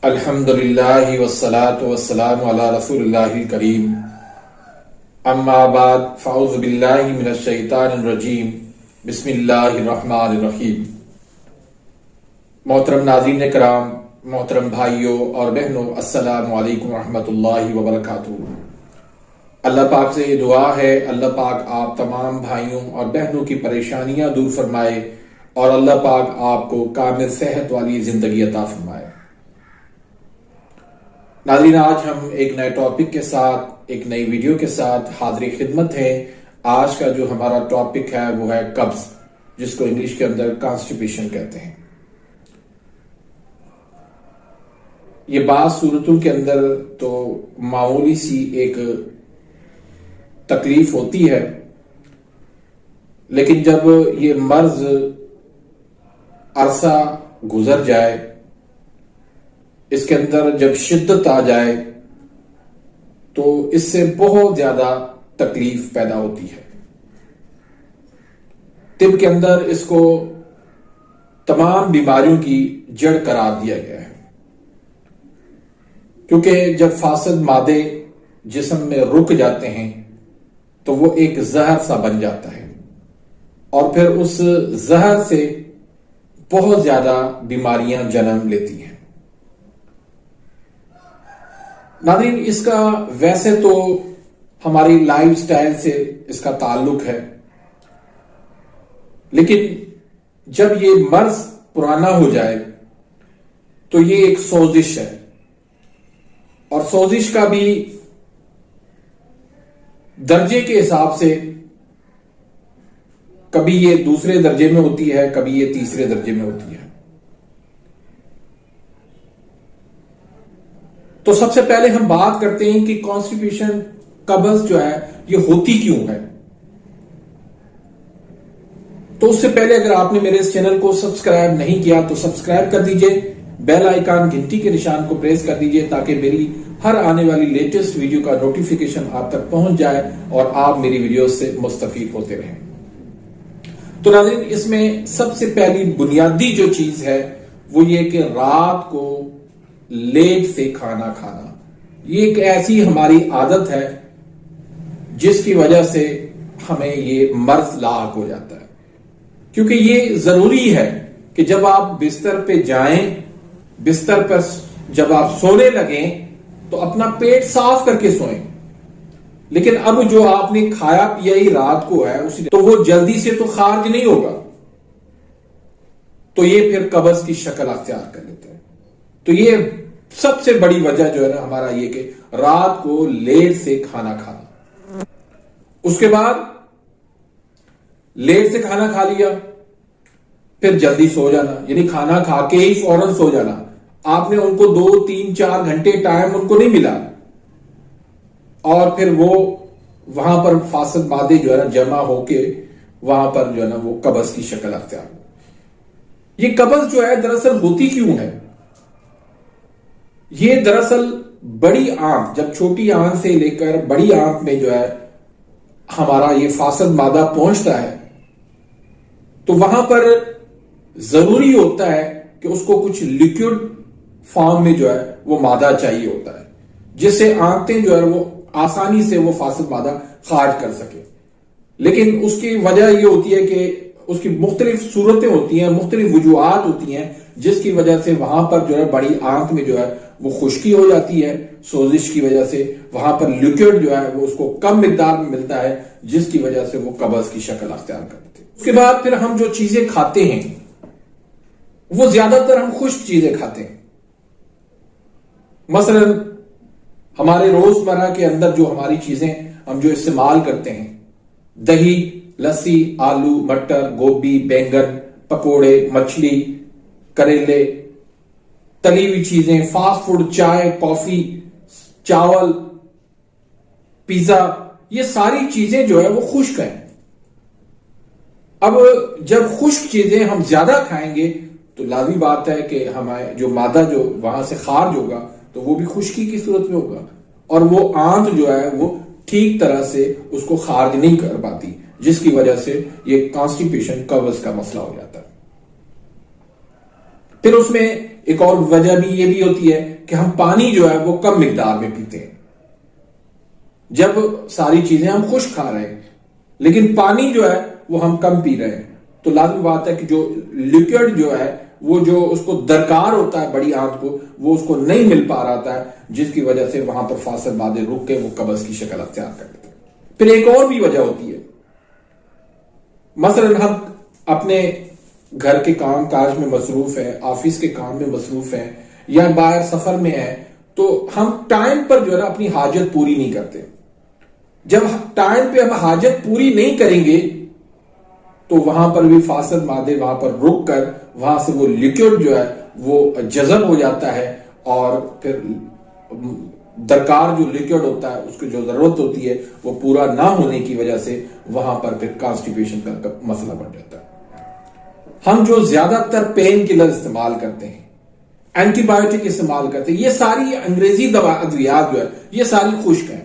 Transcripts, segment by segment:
الحمدللہ والصلاة والسلام علی رسول اللہ الکریم، اما بعد فاعوذ باللہ من الشیطان الرجیم، بسم اللہ الرحمن الرحیم۔ محترم ناظرین کرام، محترم بھائیوں اور بہنوں، السلام علیکم ورحمۃ اللہ وبرکاتہ۔ اللہ پاک سے یہ دعا ہے، اللہ پاک آپ تمام بھائیوں اور بہنوں کی پریشانیاں دور فرمائے اور اللہ پاک آپ کو کامل صحت والی زندگی عطا فرمائے۔ ناظرین، آج ہم ایک نئے ٹاپک کے ساتھ، ایک نئی ویڈیو کے ساتھ حاضر خدمت ہیں۔ آج کا جو ہمارا ٹاپک ہے وہ ہے قبض، جس کو انگلش کے اندر کانسٹیپیشن کہتے ہیں۔ یہ بعض صورتوں کے اندر تو معمولی سی ایک تکلیف ہوتی ہے، لیکن جب یہ مرض عرصہ گزر جائے، اس کے اندر جب شدت آ جائے تو اس سے بہت زیادہ تکلیف پیدا ہوتی ہے۔ طب کے اندر اس کو تمام بیماریوں کی جڑ قرار دیا گیا ہے، کیونکہ جب فاسد مادے جسم میں رک جاتے ہیں تو وہ ایک زہر سا بن جاتا ہے اور پھر اس زہر سے بہت زیادہ بیماریاں جنم لیتی ہیں۔ ناظرین، اس کا ویسے تو ہماری لائف سٹائل سے اس کا تعلق ہے، لیکن جب یہ مرض پرانا ہو جائے تو یہ ایک سوزش ہے، اور سوزش کا بھی درجے کے حساب سے کبھی یہ دوسرے درجے میں ہوتی ہے، کبھی یہ تیسرے درجے میں ہوتی ہے۔ تو سب سے پہلے ہم بات کرتے ہیں کہ کانسٹیپیشن، قبض جو ہے یہ ہوتی کیوں ہے۔ تو اس سے پہلے اگر آپ نے میرے اس چینل کو سبسکرائب نہیں کیا تو سبسکرائب کر دیجئے، بیل آئیکن گھنٹی کے نشان کو پریس کر دیجئے تاکہ میری ہر آنے والی لیٹسٹ ویڈیو کا نوٹیفیکیشن آپ تک پہنچ جائے اور آپ میری ویڈیوز سے مستفید ہوتے رہیں۔ تو ناظرین، اس میں سب سے پہلی بنیادی جو چیز ہے وہ یہ کہ رات کو لیٹ سے کھانا کھانا، یہ ایک ایسی ہماری عادت ہے جس کی وجہ سے ہمیں یہ مرض لاحق ہو جاتا ہے۔ کیونکہ یہ ضروری ہے کہ جب آپ بستر پہ جائیں، بستر پر جب آپ سونے لگیں تو اپنا پیٹ صاف کر کے سوئیں، لیکن اب جو آپ نے کھایا پیا ہی رات کو ہے تو وہ جلدی سے تو خارج نہیں ہوگا، تو یہ پھر قبض کی شکل اختیار کر لیتا ہے۔ تو یہ سب سے بڑی وجہ جو ہے نا ہمارا یہ کہ رات کو لیٹ سے کھانا کھانا۔ اس کے بعد لیٹ سے کھانا کھا لیا، پھر جلدی سو جانا، یعنی کھانا کھا کے ہی فوراً سو جانا۔ آپ نے ان کو 2 3 4 گھنٹے ٹائم ان کو نہیں ملا، اور پھر وہ وہاں پر فاسد مادے جو ہے نا جمع ہو کے وہاں پر جو ہے نا وہ قبض کی شکل اختیار ہو۔ یہ قبض جو ہے دراصل ہوتی کیوں ہے؟ یہ دراصل بڑی آنت، جب چھوٹی آنت سے لے کر بڑی آنت میں جو ہے ہمارا یہ فاسد مادہ پہنچتا ہے تو وہاں پر ضروری ہوتا ہے کہ اس کو کچھ لیکوڈ فارم میں جو ہے وہ مادہ چاہیے ہوتا ہے، جس سے آنتیں جو ہے وہ آسانی سے وہ فاسد مادہ خارج کر سکے۔ لیکن اس کی وجہ یہ ہوتی ہے کہ اس کی مختلف صورتیں ہوتی ہیں، مختلف وجوہات ہوتی ہیں، جس کی وجہ سے وہاں پر جو ہے بڑی آنت میں جو ہے وہ خشکی ہو جاتی ہے، سوزش کی وجہ سے وہاں پر لیکوڈ جو ہے وہ اس کو کم مقدار میں ملتا ہے، جس کی وجہ سے وہ قبض کی شکل اختیار کرتے ہیں۔ اس کے بعد پھر ہم جو چیزیں کھاتے ہیں وہ زیادہ تر ہم خشک چیزیں کھاتے ہیں۔ مثلا ہمارے روزمرہ کے اندر جو ہماری چیزیں ہم جو استعمال کرتے ہیں، دہی، لسی، آلو، مٹر، گوبھی، بینگن، پکوڑے، مچھلی، کریلے، تلی ہوئی چیزیں، فاسٹ فوڈ، چائے، کافی، چاول، پیزا، یہ ساری چیزیں جو ہے وہ خشک ہیں۔ اب جب خشک چیزیں ہم زیادہ کھائیں گے تو لازمی بات ہے کہ ہمارے جو مادہ جو وہاں سے خارج ہوگا تو وہ بھی خشکی کی صورت میں ہوگا، اور وہ آنت جو ہے وہ ٹھیک طرح سے اس کو خارج نہیں کر پاتی، جس کی وجہ سے یہ کانسٹیپیشن، قبض کا مسئلہ ہو جاتا ہے۔ پھر اس میں ایک اور وجہ بھی یہ بھی ہوتی ہے کہ ہم پانی جو ہے وہ کم مقدار میں پیتے ہیں. جب ساری چیزیں ہم خشک کھا رہے ہیں لیکن پانی جو ہے وہ ہم کم پی رہے ہیں تو لازمی بات ہے کہ جو لیکوڈ جو ہے وہ جو اس کو درکار ہوتا ہے بڑی آنت کو وہ اس کو نہیں مل پا رہا ہے جس کی وجہ سے وہاں پر فاصل مادے رک کے وہ قبض کی شکل اختیار کر لیتے ہیں. پھر ایک اور بھی وجہ ہوتی ہے. مثلا ہم اپنے گھر کے کام کاج میں مصروف ہیں, آفس کے کام میں مصروف ہیں یا باہر سفر میں ہیں تو ہم ٹائم پر جو ہے نا اپنی حاجت پوری نہیں کرتے. جب ٹائم پہ ہم حاجت پوری نہیں کریں گے تو وہاں پر بھی فاسد مادے وہاں پر رک کر وہاں سے وہ لیکوڈ جو ہے وہ جذب ہو جاتا ہے اور پھر درکار جو لیکوڈ ہوتا ہے اس کو جو ضرورت ہوتی ہے وہ پورا نہ ہونے کی وجہ سے وہاں پر پھر کانسٹیپیشن کا مسئلہ بن جاتا ہے. ہم جو زیادہ تر پین کلر استعمال کرتے ہیں, اینٹی بایوٹک استعمال کرتے ہیں, یہ ساری انگریزی ادویات جو ہے یہ ساری خشک ہیں.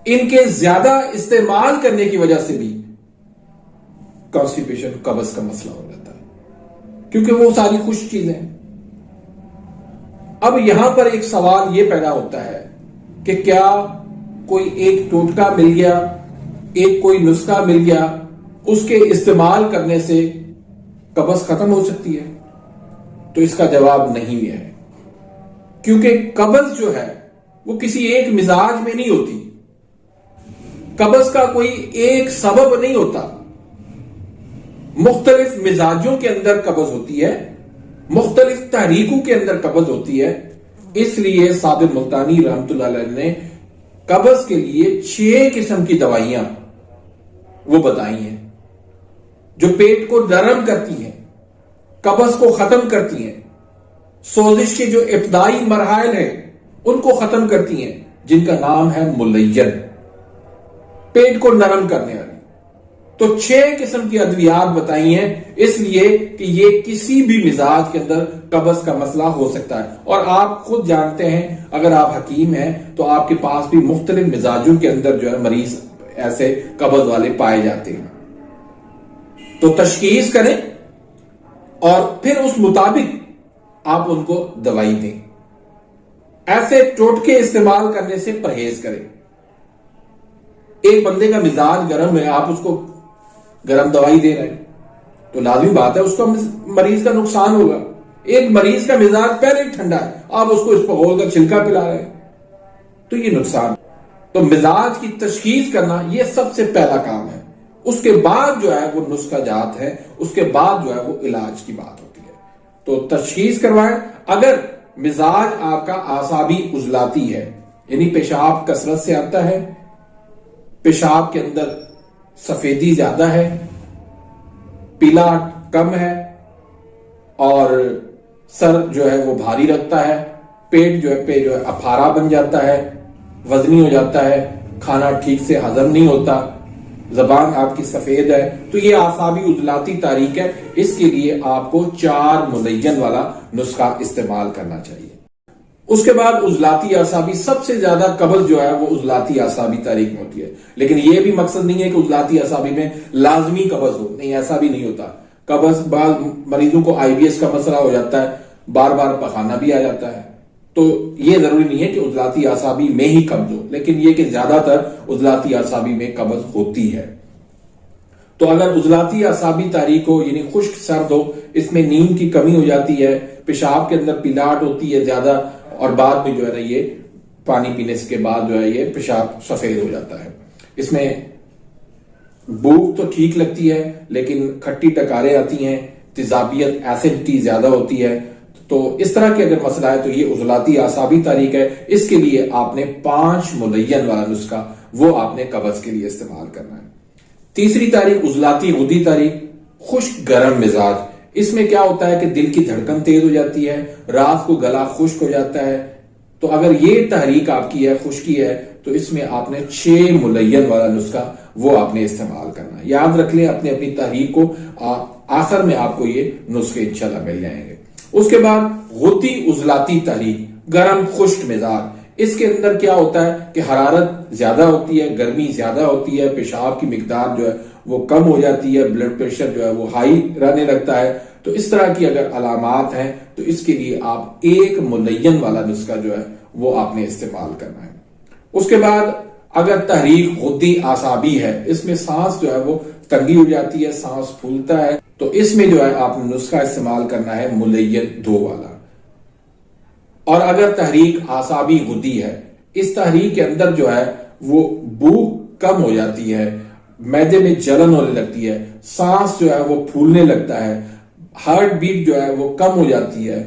ان کے زیادہ استعمال کرنے کی وجہ سے بھی کانسٹیپیشن قبض کا مسئلہ ہو جاتا ہے کیونکہ وہ ساری خشک چیزیں ہیں. اب یہاں پر ایک سوال یہ پیدا ہوتا ہے کہ کیا کوئی ایک ٹوٹکا مل گیا, ایک کوئی نسخہ مل گیا, اس کے استعمال کرنے سے قبض ختم ہو سکتی ہے؟ تو اس کا جواب نہیں ہے کیونکہ قبض جو ہے وہ کسی ایک مزاج میں نہیں ہوتی. قبض کا کوئی ایک سبب نہیں ہوتا. مختلف مزاجوں کے اندر قبض ہوتی ہے, مختلف تحریکوں کے اندر قبض ہوتی ہے. اس لیے صابر ملتانی رحمت اللہ علیہ نے قبض کے لیے 6 قسم کی دوائیاں وہ بتائی ہیں جو پیٹ کو نرم کرتی ہیں, قبض کو ختم کرتی ہیں, سوزش کے جو ابتدائی مراحل ہیں ان کو ختم کرتی ہیں, جن کا نام ہے ملین, پیٹ کو نرم کرنے والی. تو 6 قسم کی ادویات بتائی ہیں اس لیے کہ یہ کسی بھی مزاج کے اندر قبض کا مسئلہ ہو سکتا ہے. اور آپ خود جانتے ہیں اگر آپ حکیم ہیں تو آپ کے پاس بھی مختلف مزاجوں کے اندر جو ہے مریض ایسے قبض والے پائے جاتے ہیں. تو تشخیص کریں اور پھر اس مطابق آپ ان کو دوائی دیں. ایسے ٹوٹکے استعمال کرنے سے پرہیز کریں. ایک بندے کا مزاج گرم ہے, آپ اس کو گرم دوائی دے رہے ہیں تو لازمی بات ہے اس کو مریض کا نقصان ہوگا. ایک مریض کا مزاج پہلے ہی ٹھنڈا ہے, آپ اس کو اس پر گھول کر چھلکا پلا رہے ہیں تو یہ نقصان. تو مزاج کی تشخیص کرنا یہ سب سے پہلا کام ہے. اس کے بعد جو ہے وہ نسخہ جات ہے, اس کے بعد جو ہے وہ علاج کی بات ہوتی ہے. تو تشخیص کروائیں. اگر مزاج آپ کا اعصابی عضلاتی ہے یعنی پیشاب کثرت سے آتا ہے, پیشاب کے اندر سفیدی زیادہ ہے, پیلا کم ہے اور سر جو ہے وہ بھاری رکھتا ہے, پیٹ جو ہے افارا بن جاتا ہے, وزنی ہو جاتا ہے, کھانا ٹھیک سے ہضم نہیں ہوتا, زبان آپ کی سفید ہے, تو یہ اعصابی عضلاتی تحریک ہے. اس کے لیے آپ کو 4 ملین والا نسخہ استعمال کرنا چاہیے. اس کے بعد عضلاتی اعصابی, سب سے زیادہ قبض جو ہے وہ عضلاتی اعصابی تحریک میں ہوتی ہے. لیکن یہ بھی مقصد نہیں ہے کہ عضلاتی اعصابی میں لازمی قبض ہو, نہیں, ایسا بھی نہیں ہوتا. قبض بعض مریضوں کو IBS کا مسئلہ ہو جاتا ہے, بار بار پخانہ بھی آ جاتا ہے, تو یہ ضروری نہیں ہے کہ عضلاتی اعصابی میں ہی قبض ہو, لیکن یہ کہ زیادہ تر عضلاتی اعصابی میں قبض ہوتی ہے. تو اگر عضلاتی اعصابی تحریک ہو یعنی خشک سرد ہو, اس میں نیند کی کمی ہو جاتی ہے, پیشاب کے اندر پیلاٹ ہوتی ہے زیادہ, اور بعد میں جو ہے نا یہ پانی پینے کے بعد جو ہے یہ پیشاب سفید ہو جاتا ہے. اس میں بھوک تو ٹھیک لگتی ہے لیکن کھٹی ٹکاریں آتی ہیں, تیزابیت ایسیڈٹی زیادہ ہوتی ہے. تو اس طرح کے اگر مسئلہ ہے تو یہ عضلاتی اعصابی تحریک ہے. اس کے لیے آپ نے 5 ملین والا نسخہ وہ آپ نے قبض کے لیے استعمال کرنا ہے. تیسری تحریک عضلاتی غدی تحریک, خشک گرم مزاج. اس میں کیا ہوتا ہے کہ دل کی دھڑکن تیز ہو جاتی ہے, رات کو گلا خشک ہو جاتا ہے. تو اگر یہ تحریک آپ کی ہے, خشکی ہے, تو اس میں آپ نے 6 ملین والا نسخہ وہ آپ نے استعمال کرنا ہے. یاد رکھ لیں اپنی اپنی تحریک کو, آخر میں آپ کو یہ نسخے انشاءاللہ مل جائیں گے. اس کے بعد غدی عضلاتی تحریک, گرم خشک مزاج. اس کے اندر کیا ہوتا ہے کہ حرارت زیادہ ہوتی ہے, گرمی زیادہ ہوتی ہے, پیشاب کی مقدار جو ہے وہ کم ہو جاتی ہے, بلڈ پریشر جو ہے وہ ہائی رہنے لگتا ہے. تو اس طرح کی اگر علامات ہیں تو اس کے لیے آپ ایک ملین والا نسخہ جو ہے وہ آپ نے استعمال کرنا ہے۔ اس کے بعد اگر تحریک غدی اعصابی ہے، اس میں سانس جو ہے وہ تنگی ہو جاتی ہے، سانس پھولتا ہے، تو اس میں جو ہے آپ نے نسخہ استعمال کرنا ہے ملین 2 والا۔ اور اگر تحریک اعصابی غدی ہے، اس تحریک کے اندر جو ہے وہ بھوک کم ہو جاتی ہے، معدے میں جلن ہونے لگتی ہے، سانس جو ہے وہ پھولنے لگتا ہے، ہارٹ بیٹ جو ہے وہ کم ہو جاتی ہے،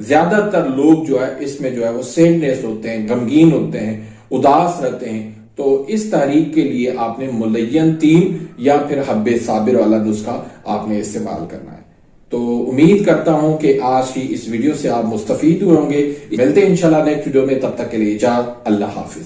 زیادہ تر لوگ جو ہے اس میں جو ہے وہ سیڈنیس ہوتے ہیں، غمگین ہوتے ہیں، اداس رہتے ہیں، تو اس تحریک کے لیے آپ نے ملین 3 یا پھر حب صابر والا نسخہ آپ نے استعمال کرنا ہے۔ تو امید کرتا ہوں کہ آج کی اس ویڈیو سے آپ مستفید ہوئے ہوں گے۔ ملتے ہیں انشاءاللہ نیکسٹ ویڈیو میں، تب تک کے لیے اجازت، اللہ حافظ۔